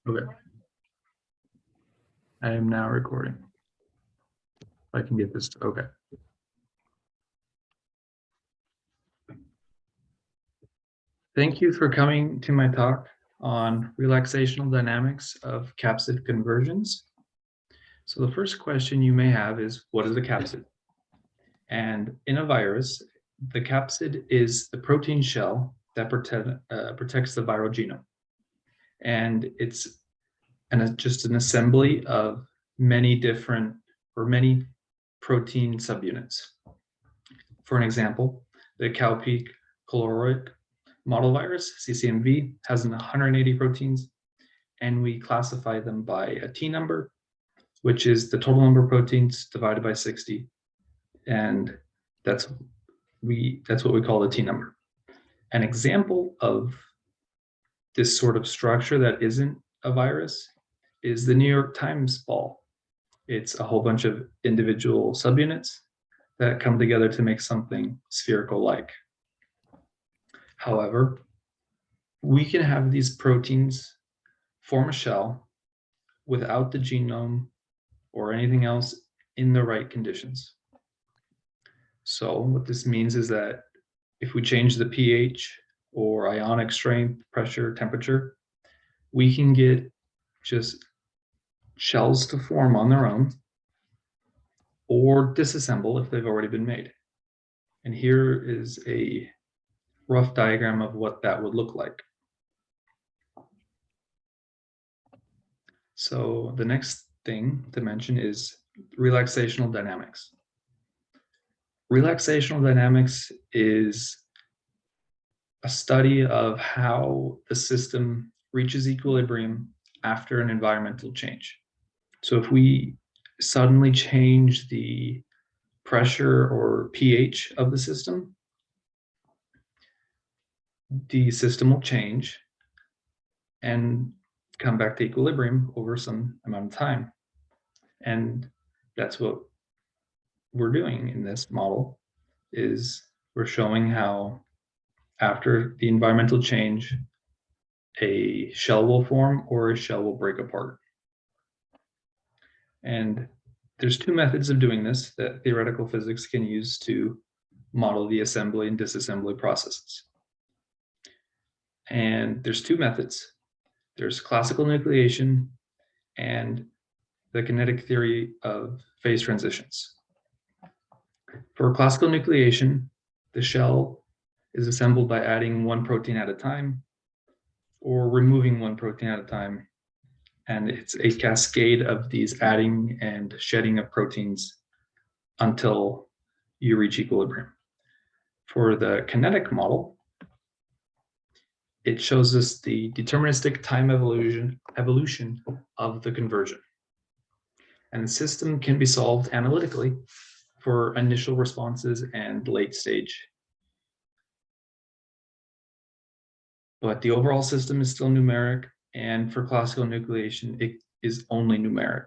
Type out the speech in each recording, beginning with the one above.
Okay. I am now recording. If I can get this, okay. Thank you for coming to my talk on relaxational dynamics of capsid conversions. So the first question you may have is, what is a capsid? And in a virus, the capsid is the protein shell that protects the viral genome. And it's just an assembly of many protein subunits. For an example, the cowpeak caloric model virus, CCMV, has 180 proteins, and we classify them by a T number, which is the total number of proteins divided by 60. And that's what we call the T number. An example of this sort of structure that isn't a virus is the New York Times ball. It's a whole bunch of individual subunits that come together to make something spherical-like. However, we can have these proteins form a shell without the genome or anything else in the right conditions. So what this means is that if we change the pH or ionic strength, pressure, temperature, we can get just shells to form on their own or disassemble if they've already been made. And here is a rough diagram of what that would look like. So the next thing to mention is relaxational dynamics. Relaxational dynamics is a study of how the system reaches equilibrium after an environmental change. So if we suddenly change the pressure or pH of the system will change and come back to equilibrium over some amount of time. And that's what we're doing in this model, is we're showing how after the environmental change, a shell will form or a shell will break apart. And there's two methods of doing this that theoretical physics can use to model the assembly and disassembly processes. And there's two methods. There's classical nucleation and the kinetic theory of phase transitions. For classical nucleation, the shell is assembled by adding one protein at a time or removing one protein at a time. And it's a cascade of these adding and shedding of proteins until you reach equilibrium. For the kinetic model, it shows us the deterministic time evolution of the conversion. And the system can be solved analytically for initial responses and late stage. But the overall system is still numeric, and for classical nucleation, it is only numeric.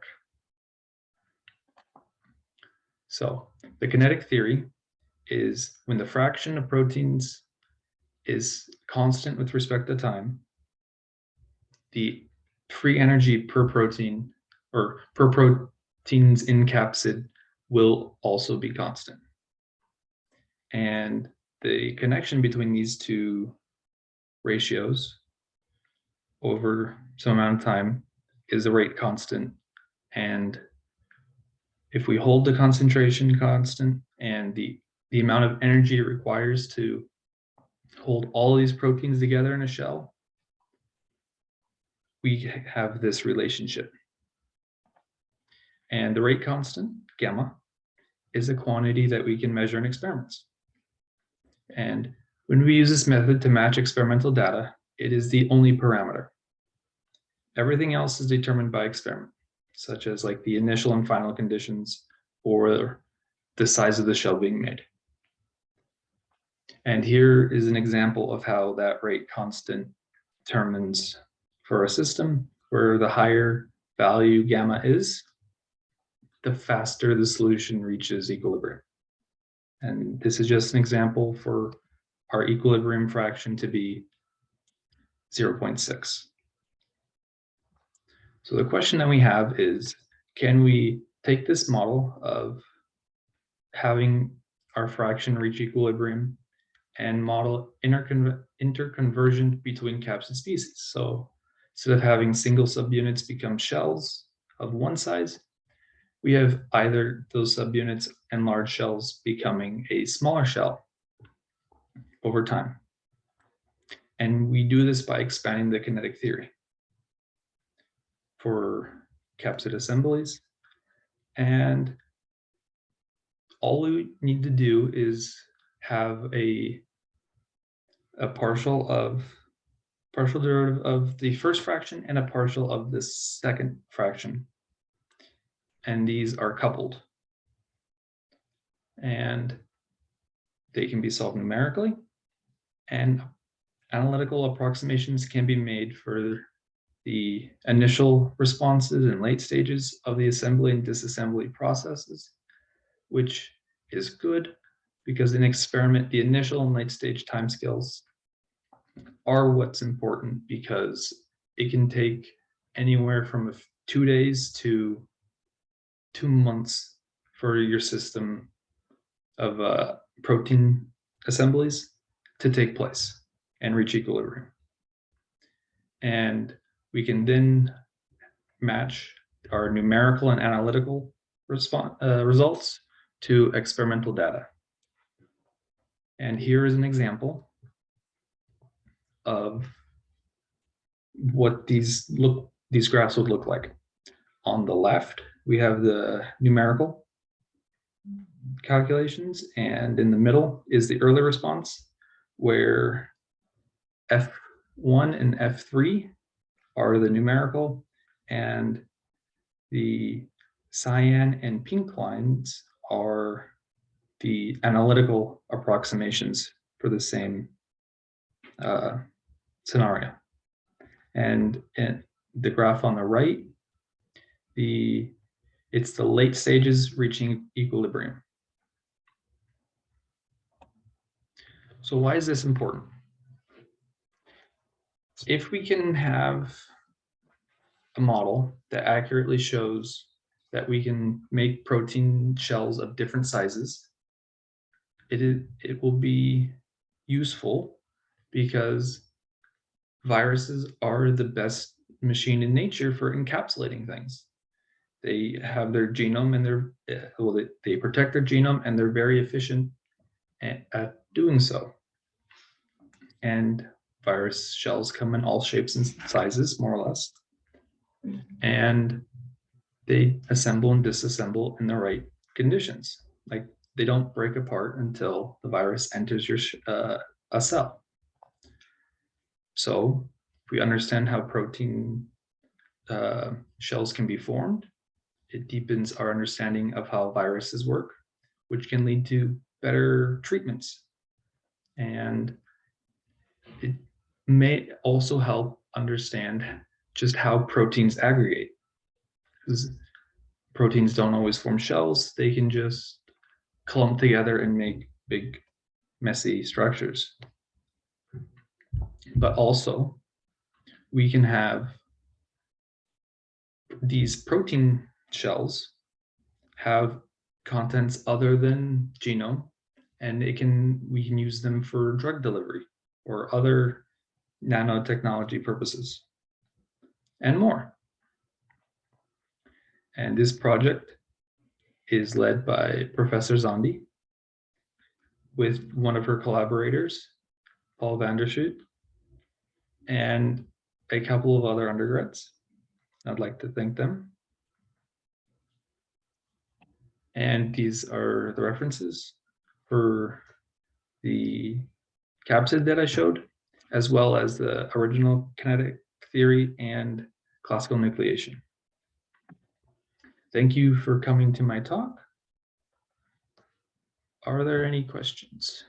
So the kinetic theory is when the fraction of proteins is constant with respect to time, the free energy per protein or per proteins in capsid will also be constant. And the connection between these two ratios over some amount of time is a rate constant. And if we hold the concentration constant and the amount of energy it requires to hold all these proteins together in a shell, we have this relationship. And the rate constant, gamma, is a quantity that we can measure in experiments. And when we use this method to match experimental data, it is the only parameter. Everything else is determined by experiment, such as like the initial and final conditions or the size of the shell being made. And here is an example of how that rate constant determines for a system where the higher value gamma is, the faster the solution reaches equilibrium. And this is just an example for our equilibrium fraction to be 0.6. So the question that we have is, can we take this model of having our fraction reach equilibrium and model interconversion between capsid species? So instead of having single subunits become shells of one size, we have either those subunits and large shells becoming a smaller shell over time. And we do this by expanding the kinetic theory for capsid assemblies. And all we need to do is have a partial derivative of the first fraction and a partial of the second fraction. And these are coupled. And they can be solved numerically, and analytical approximations can be made for the initial responses and late stages of the assembly and disassembly processes, which is good because in experiment, the initial and late stage timescales are what's important, because it can take anywhere from 2 days to 2 months for your system of protein assemblies to take place and reach equilibrium. And we can then match our numerical and analytical results to experimental data. And here is an example of what these graphs would look like. On the left, we have the numerical calculations, and in the middle is the early response, where F1 and F3 are the numerical, and the cyan and pink lines are the analytical approximations for the same scenario. And in the graph on the right, it's the late stages reaching equilibrium. So why is this important? If we can have a model that accurately shows that we can make protein shells of different sizes, it will be useful, because viruses are the best machine in nature for encapsulating things. They have their genome, and they protect their genome, and they're very efficient at doing so. And virus shells come in all shapes and sizes, more or less. And they assemble and disassemble in the right conditions. Like, they don't break apart until the virus enters a cell. So if we understand how protein shells can be formed, it deepens our understanding of how viruses work, which can lead to better treatments. And it may also help understand just how proteins aggregate, because proteins don't always form shells. They can just clump together and make big, messy structures. But also, we can have these protein shells have contents other than genome, and we can use them for drug delivery or other nanotechnology purposes and more. And this project is led by Professor Zondi with one of her collaborators, Paul Vandershoot, and a couple of other undergrads. I'd like to thank them. And these are the references for the capsid that I showed, as well as the original kinetic theory and classical nucleation. Thank you for coming to my talk. Are there any questions?